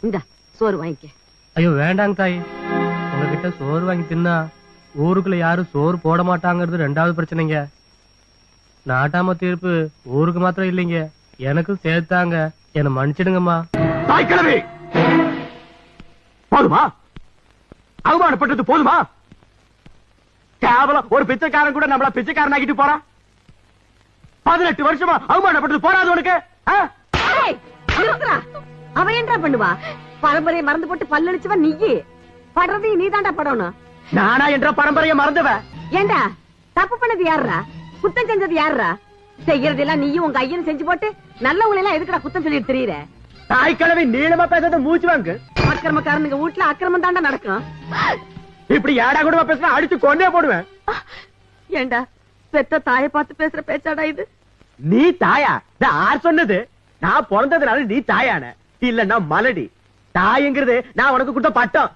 இந்த சோறு வாங்கிக்க. ஐயோ வேண்டாங்க தாய், உங்ககிட்ட சோறு வாங்கி தின்னா ஊருக்குள்ள யாரும் சோறு போட மாட்டாங்கிறது 2வது பிரச்சனைங்க. நாட்டாம தீர்ப்பு ஊருக்கு மாத்திரம் இல்லைங்க, எனக்கும் சேர்த்தாங்க. என்ன மன்னிச்சிடுங்கம்மா. தாய் கிழவி போதுமா? அவமானப்பட்டது போதுமா? கேவலம் ஒரு பிச்சைக்காரன் கூட நம்மள பிச்சைக்காரன் ஆகிட்டு போறான். 18 வருஷமா அவமானப்பட்டது போராது உனக்கு? அவன் என்ன பண்ணுவா? பரம்பரையை மறந்து போட்டு பல்லடிச்சவன் நீயே. படுறதையும் நீ தாண்டா படணும். நானா என்ற பரம்பரையை மறந்துவ? ஏண்டா தப்பு பண்ணது யாருடா? குத்தம் செஞ்சது யாருடா? செய்யறதெல்லாம் நீயும் உங்க ஐயனும் செஞ்சு போட்டு நல்லவங்களை எல்லாம் எதுக்குடா குத்தம் சொல்லிட்டு தெரியுற? தாய் கிழவி நீளமா பேசாத மூச்சு வாங்க. அக்கிரமக்காரனுங்க வீட்டுல அக்கிரமம் தாண்டா நடக்கும். இப்படி ஏடா கூட பேசினா அடிச்சு கொண்டே போடுவேன். ஏண்டா பெத்த தாயை பார்த்து பேசுற பேச்சாடா இது? நீ தாயா? யார் சொன்னது? நான் பிறந்ததுனால நீ தாயான இல்லன்னா மலடி. தாய்ங்கிறது நான் உனக்கு கொடுத்த பட்டம்.